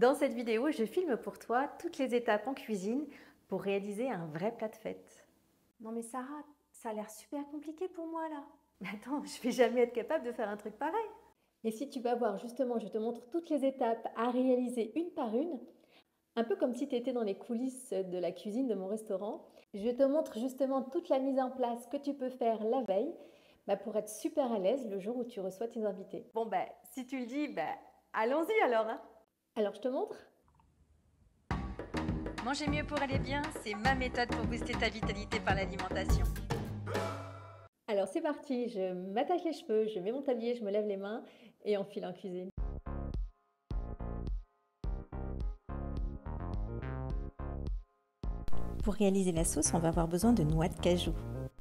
Dans cette vidéo, je filme pour toi toutes les étapes en cuisine pour réaliser un vrai plat de fête. Non mais Sarah, ça a l'air super compliqué pour moi là. Mais attends, je vais jamais être capable de faire un truc pareil. Et si tu vas voir, justement, je te montre toutes les étapes à réaliser une par une, un peu comme si tu étais dans les coulisses de la cuisine de mon restaurant. Je te montre justement toute la mise en place que tu peux faire la veille pour être super à l'aise le jour où tu reçois tes invités. Bon si tu le dis, allons-y alors hein. Alors je te montre. Manger mieux pour aller bien, c'est ma méthode pour booster ta vitalité par l'alimentation. Alors c'est parti, je m'attache les cheveux, je mets mon tablier, je me lève les mains et on file en cuisine. Pour réaliser la sauce, on va avoir besoin de noix de cajou.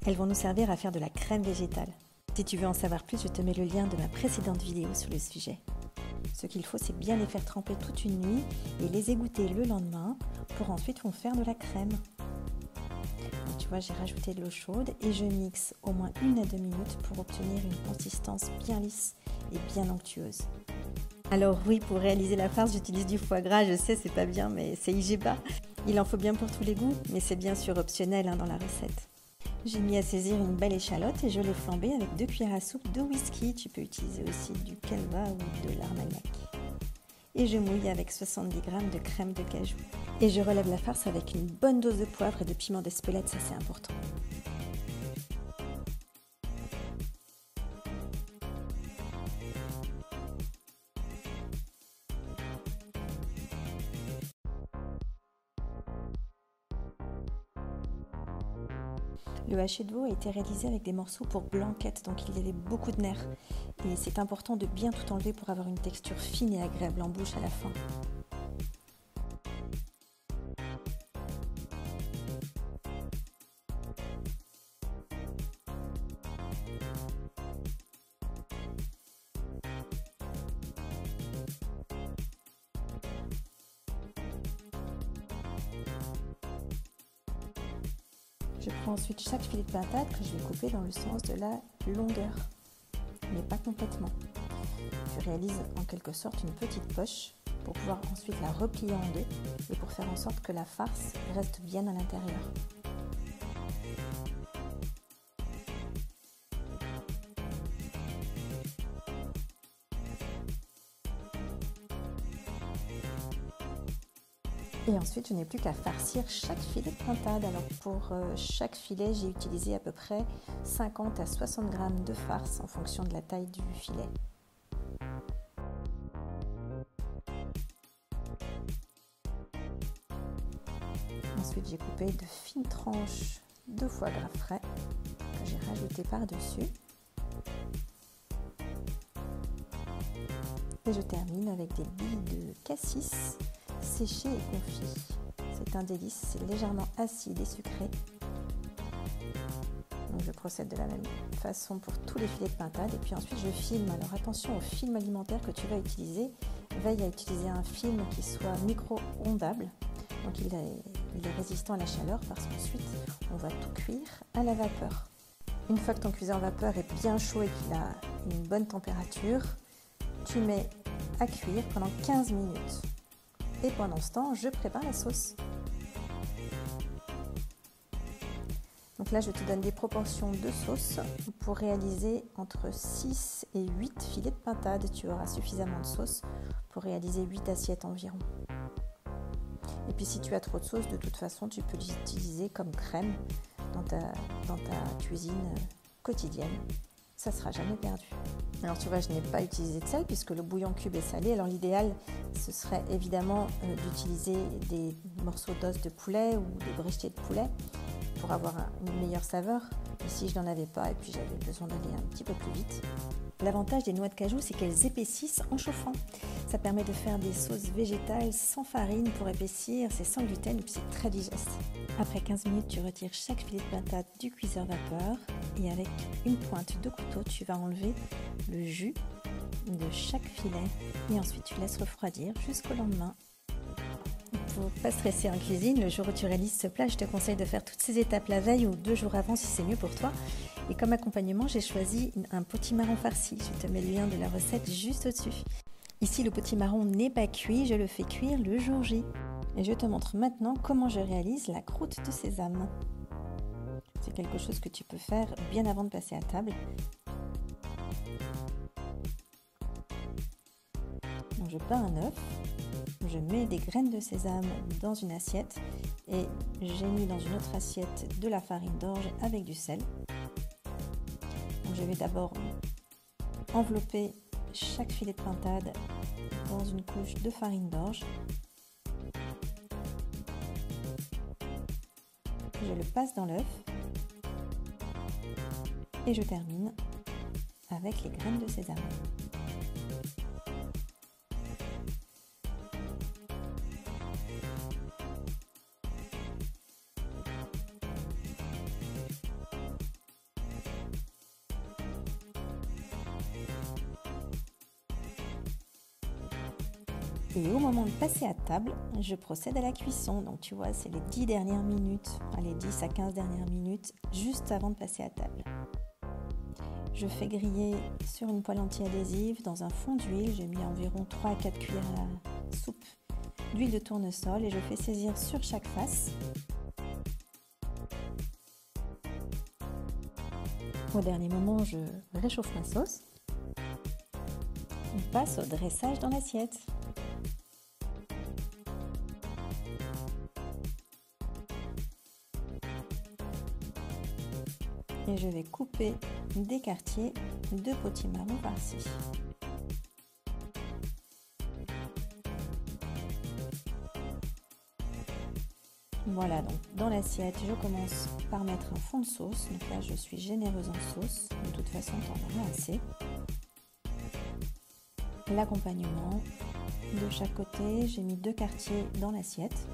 Elles vont nous servir à faire de la crème végétale. Si tu veux en savoir plus, je te mets le lien de ma précédente vidéo sur le sujet. Ce qu'il faut, c'est bien les faire tremper toute une nuit et les égoutter le lendemain pour ensuite en faire de la crème. Donc, tu vois, j'ai rajouté de l'eau chaude et je mixe au moins 1 à 2 minutes pour obtenir une consistance bien lisse et bien onctueuse. Alors oui, pour réaliser la farce, j'utilise du foie gras, je sais, c'est pas bien, mais c'est IGBA. Il en faut bien pour tous les goûts, mais c'est bien sûr optionnel dans la recette. J'ai mis à saisir une belle échalote et je l'ai flambée avec 2 cuillères à soupe de whisky. Tu peux utiliser aussi du Calva ou de l'Armagnac. Et je mouille avec 70 g de crème de cajou. Et je relève la farce avec une bonne dose de poivre et de piment d'Espelette, ça c'est important. Le haché de veau a été réalisé avec des morceaux pour blanquette, donc il y avait beaucoup de nerfs. Et c'est important de bien tout enlever pour avoir une texture fine et agréable en bouche à la fin. Je prends ensuite chaque filet de pintade que je vais couper dans le sens de la longueur, mais pas complètement. Je réalise en quelque sorte une petite poche pour pouvoir ensuite la replier en deux et pour faire en sorte que la farce reste bien à l'intérieur. Et ensuite, je n'ai plus qu'à farcir chaque filet de pintade. Alors pour chaque filet, j'ai utilisé à peu près 50 à 60 g de farce en fonction de la taille du filet. Ensuite, j'ai coupé de fines tranches de foie gras frais que j'ai rajouté par-dessus. Et je termine avec des billes de cassis séché et confit. C'est un délice, c'est légèrement acide et sucré. Donc je procède de la même façon pour tous les filets de pintade et puis ensuite je filme. Alors attention au film alimentaire que tu vas utiliser. Veille à utiliser un film qui soit micro-ondable. Donc il est résistant à la chaleur parce qu'ensuite on va tout cuire à la vapeur. Une fois que ton cuiseur vapeur est bien chaud et qu'il a une bonne température, tu mets à cuire pendant 15 minutes. Et pendant ce temps, je prépare la sauce. Donc là, je te donne des proportions de sauce pour réaliser entre 6 et 8 filets de pintade. Tu auras suffisamment de sauce pour réaliser 8 assiettes environ. Et puis si tu as trop de sauce, de toute façon, tu peux l'utiliser comme crème dans ta cuisine quotidienne. Ça ne sera jamais perdu. Alors tu vois, je n'ai pas utilisé de sel puisque le bouillon cube est salé. Alors l'idéal, ce serait évidemment d'utiliser des morceaux d'os de poulet ou des brichetiers de poulet pour avoir une meilleure saveur. Ici, je n'en avais pas et puis j'avais besoin d'aller un petit peu plus vite. L'avantage des noix de cajou, c'est qu'elles épaississent en chauffant. Ça permet de faire des sauces végétales sans farine pour épaissir, c'est sans gluten et puis c'est très digeste. Après 15 minutes, tu retires chaque filet de pintade du cuiseur vapeur et avec une pointe de couteau, tu vas enlever le jus de chaque filet et ensuite tu laisses refroidir jusqu'au lendemain. Pour ne pas stresser en cuisine, le jour où tu réalises ce plat, je te conseille de faire toutes ces étapes la veille ou 2 jours avant si c'est mieux pour toi. Et comme accompagnement, j'ai choisi un potimarron farci. Je te mets le lien de la recette juste au-dessus. Ici, le potimarron n'est pas cuit, je le fais cuire le jour J. Et je te montre maintenant comment je réalise la croûte de sésame. C'est quelque chose que tu peux faire bien avant de passer à table. Donc je peins un œuf, je mets des graines de sésame dans une assiette et j'ai mis dans une autre assiette de la farine d'orge avec du sel. Donc je vais d'abord envelopper chaque filet de pintade dans une couche de farine d'orge. Je le passe dans l'œuf et je termine avec les graines de sésame. Et au moment de passer à table, je procède à la cuisson. Donc tu vois, c'est les 10 dernières minutes, les 10 à 15 dernières minutes, juste avant de passer à table. Je fais griller sur une poêle anti-adhésive dans un fond d'huile. J'ai mis environ 3 à 4 cuillères à soupe d'huile de tournesol et je fais saisir sur chaque face. Au dernier moment, je réchauffe ma sauce. On passe au dressage dans l'assiette. Et je vais couper des quartiers de potimarron par-ci. Voilà, donc dans l'assiette, je commence par mettre un fond de sauce. Donc là, je suis généreuse en sauce. De toute façon, tu en auras assez. L'accompagnement. De chaque côté, j'ai mis 2 quartiers dans l'assiette.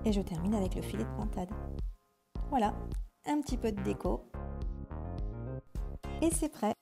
Et je termine avec le filet de pintade. Voilà, un petit peu de déco. Et c'est prêt.